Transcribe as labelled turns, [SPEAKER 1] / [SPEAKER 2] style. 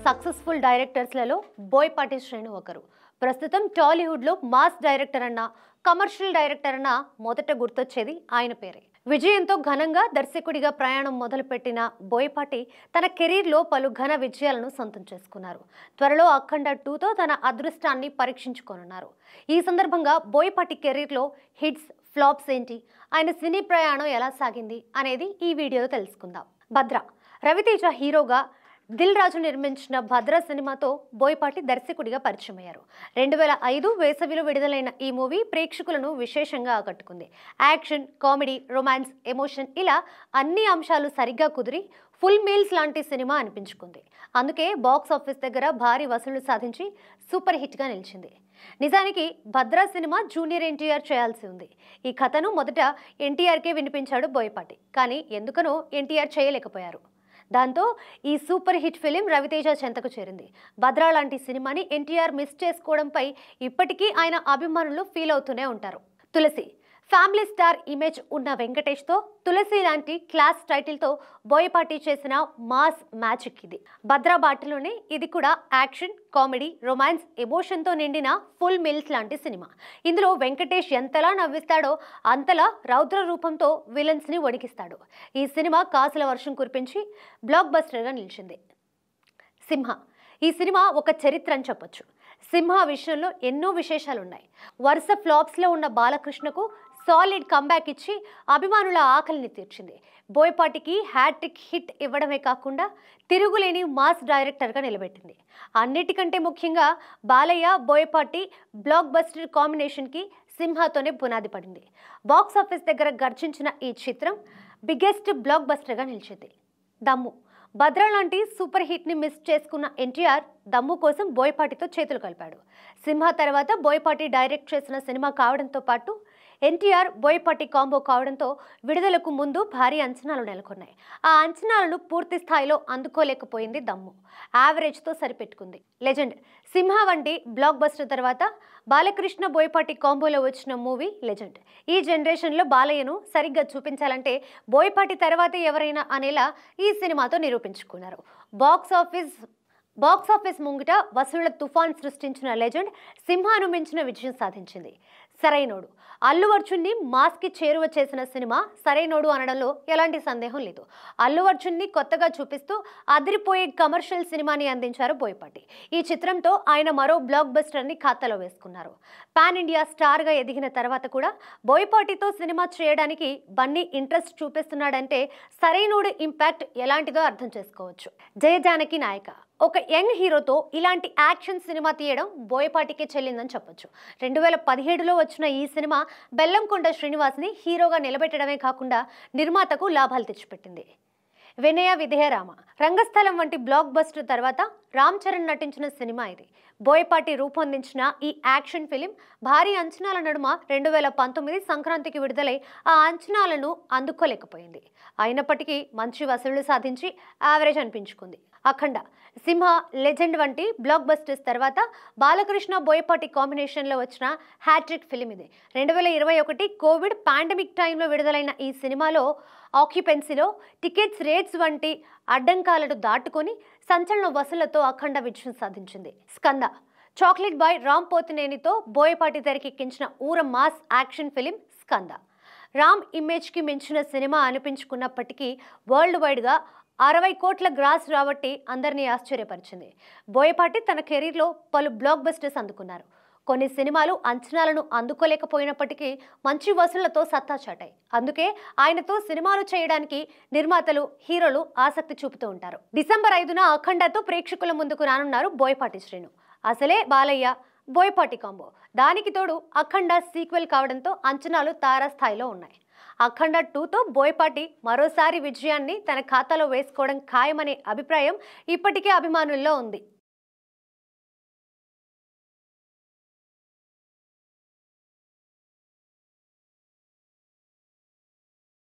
[SPEAKER 1] Successful డైరెక్టర్స్లలో Boyapati Srinu ఒకరు. ప్రస్తుతం టాలీవుడ్లో మాస్ డైరెక్టర్ అన్న, కమర్షియల్ డైరెక్టర్ అన్న మొదట గుర్తొచ్చేది ఆయన పేరే. విజయంతో ఘనంగా దర్శకుడిగా ప్రయాణం మొదలుపెట్టిన బోయపాటి తన కెరీర్లో పలు ఘన విజయాలను సొంతం చేసుకున్నారు. త్వరలో అఖండ 2తో తన అదృష్టాన్ని పరీక్షించుకోనున్నారు. ఈ సందర్భంగా బోయపాటి కెరీర్లో హిట్స్, ఫ్లాప్స్ ఏంటి, ఆయన సినీ ప్రయాణం ఎలా సాగింది అనేది ఈ వీడియోలో తెలుసుకుందాం. భద్ర రవితేజ హీరోగా దిల్ రాజు నిర్మించిన భద్ర సినిమాతో బోయపాటి దర్శకుడిగా పరిచయం అయ్యారు. 2005 వేసవిలో విడుదలైన ఈ మూవీ ప్రేక్షకులను విశేషంగా ఆకట్టుకుంది. యాక్షన్, కామెడీ, రొమాన్స్, ఎమోషన్ ఇలా అన్ని అంశాలు సరిగ్గా కుదిరి ఫుల్ మీల్స్ లాంటి సినిమా అనిపించుకుంది. అందుకే బాక్స్ ఆఫీస్ దగ్గర భారీ వసూళ్లు సాధించి సూపర్ హిట్గా నిలిచింది. నిజానికి భద్ర సినిమా జూనియర్ ఎన్టీఆర్ చేయాల్సి ఉంది. ఈ కథను మొదట ఎన్టీఆర్కే వినిపించాడు బోయపాటి. కానీ ఎందుకనో ఎన్టీఆర్ చేయలేకపోయారు. దాంతో ఈ సూపర్ హిట్ ఫిలిం రవితేజ చెంతకు చేరింది. భద్ర లాంటి సినిమాని ఎన్టీఆర్ మిస్ చేసుకోవడంపై ఇప్పటికీ ఆయన అభిమానులు ఫీల్ అవుతూనే ఉంటారు. తులసి ఫ్యామిలీ స్టార్ ఇమేజ్ ఉన్న వెంకటేష్తో తులసి లాంటి క్లాస్ టైటిల్తో బోయపాటి చేసిన మాస్ మ్యాజిక్ ఇది. భద్ర బాటలోనే ఇది కూడా యాక్షన్, కామెడీ, రొమాన్స్, ఎమోషన్తో నిండిన ఫుల్ మీల్స్ లాంటి సినిమా. ఇందులో వెంకటేష్ ఎంతలా నవ్విస్తాడో అంతలా రౌద్ర రూపంతో విలన్స్ని వణికిస్తాడు. ఈ సినిమా కాసుల వర్షం కురిపించి బ్లాక్ బస్టర్గా నిలిచింది. సింహ ఈ సినిమా ఒక చరిత్ర అని చెప్పొచ్చు. సింహ విషయంలో ఎన్నో విశేషాలున్నాయి. వరుస ఫ్లాప్స్లో ఉన్న బాలకృష్ణకు సాలిడ్ కంబ్యాక్ ఇచ్చి అభిమానుల ఆకలిని తీర్చింది. బోయపాటికి హ్యాట్రిక్ హిట్ ఇవ్వడమే కాకుండా తిరుగులేని మాస్ డైరెక్టర్గా నిలబెట్టింది. అన్నిటికంటే ముఖ్యంగా బాలయ్య, బోయపాటి బ్లాక్ బస్టర్ కాంబినేషన్కి సింహతోనే పునాది పడింది. బాక్స్ ఆఫీస్ దగ్గర గర్జించిన ఈ చిత్రం బిగ్గెస్ట్ బ్లాక్ బస్టర్గా నిలిచింది. దమ్ము భద్ర లాంటి సూపర్ హిట్ని మిస్ చేసుకున్న ఎన్టీఆర్ దమ్ము కోసం బోయపాటితో చేతులు కలిపాడు. సింహ తర్వాత బోయపాటి డైరెక్ట్ చేసిన సినిమా కావడంతో పాటు ఎన్టీఆర్, బోయపాటి కాంబో కావడంతో విడుదలకు ముందు భారీ అంచనాలు నెలకొన్నాయి. ఆ అంచనాలను పూర్తి స్థాయిలో అందుకోలేకపోయింది దమ్ము. యావరేజ్తో సరిపెట్టుకుంది. లెజెండ్ సింహ వంటి బ్లాక్ బస్టర్ తర్వాత బాలకృష్ణ, బోయపాటి కాంబోలో వచ్చిన మూవీ లెజెండ్. ఈ జనరేషన్లో బాలయ్యను సరిగ్గా చూపించాలంటే బోయపాటి తర్వాతే ఎవరైనా అనేలా ఈ సినిమాతో నిరూపించుకున్నారు. బాక్స్ ఆఫీస్ ముంగిట వసూళ్ల తుఫాన్ సృష్టించిన లెజెండ్ సింహాను మించిన విజయం సాధించింది. సరైనోడు అల్లు అర్జున్ని మాస్కి చేరువ చేసిన సినిమా సరైనోడు అనడంలో ఎలాంటి సందేహం లేదు. అల్లు అర్జున్ని కొత్తగా చూపిస్తూ అదిరిపోయే కమర్షియల్ సినిమాని అందించారు బోయపాటి. ఈ చిత్రంతో ఆయన మరో బ్లాక్ బస్టర్ని ఖాతాలో వేసుకున్నారు. పాన్ ఇండియా స్టార్గా ఎదిగిన తర్వాత కూడా బోయపాటితో సినిమా చేయడానికి బన్నీ ఇంట్రెస్ట్ చూపిస్తున్నాడంటే సరైనోడు ఇంపాక్ట్ ఎలాంటిదో అర్థం చేసుకోవచ్చు. జయజానకి నాయక ఒక యంగ్ హీరోతో ఇలాంటి యాక్షన్ సినిమా తీయడం బోయపాటికే చెల్లిందని చెప్పొచ్చు. 2017లో వచ్చిన ఈ సినిమా బెల్లంకొండ శ్రీనివాస్ని హీరోగా నిలబెట్టడమే కాకుండా నిర్మాతకు లాభాలు తెచ్చిపెట్టింది. వినయ విధేయ రామ రంగస్థలం వంటి బ్లాక్ బస్టర్ తర్వాత రామ్ చరణ్ నటించిన సినిమా ఇది. బోయపాటి రూపొందించిన ఈ యాక్షన్ ఫిలిం భారీ అంచనాల నడుమ 2019 సంక్రాంతికి విడుదలై ఆ అంచనాలను అందుకోలేకపోయింది. అయినప్పటికీ మంచి వసూళ్లు సాధించి యావరేజ్ అనిపించుకుంది. అఖండ, సింహ, లెజెండ్ వంటి బ్లాక్ బస్టర్స్ తర్వాత బాలకృష్ణ, బోయపాటి కాంబినేషన్లో వచ్చిన హ్యాట్రిక్ ఫిలిం ఇది. 2021 కోవిడ్ పాండమిక్ టైంలో విడుదలైన ఈ సినిమాలో ఆక్యుపెన్సీలో టికెట్స్ రేట్స్ వంటి అడ్డంకాలను దాటుకొని సంచలన వసూళ్లతో అఖండ విజయం సాధించింది. స్కంద చాక్లెట్ బాయ్ రామ్ పోతినేనితో బోయపాటి తెరకెక్కించిన ఊర mass action film Skanda. Ram ఇమేజ్కి మించిన సినిమా అనిపించుకున్నప్పటికీ వరల్డ్ వైడ్గా 60 కోట్ల గ్రాస్ రాబట్టి అందరినీ ఆశ్చర్యపరిచింది. బోయపాటి తన కెరీర్లో పలు బ్లాక్ బస్టర్స్ అందుకున్నారు. కొన్ని సినిమాలు అంచనాలను అందుకోలేకపోయినప్పటికీ మంచి వసూళ్లతో సత్తా చాటాయి. అందుకే ఆయనతో సినిమాలు చేయడానికి నిర్మాతలు, హీరోలు ఆసక్తి చూపుతూ ఉంటారు. డిసెంబర్ 5న అఖండతో ప్రేక్షకుల ముందుకు రానున్నారు బోయపాటి శ్రీను. అసలే బాలయ్య, బోయపాటి కాంబో. దానికి తోడు అఖండ సీక్వెల్ కావడంతో అంచనాలు తారాస్థాయిలో ఉన్నాయి. అఖండ 2తో బోయపాటి మరోసారి విజయాన్ని తన ఖాతాలో వేసుకోవడం ఖాయమనే అభిప్రాయం ఇప్పటికే అభిమానుల్లో ఉంది.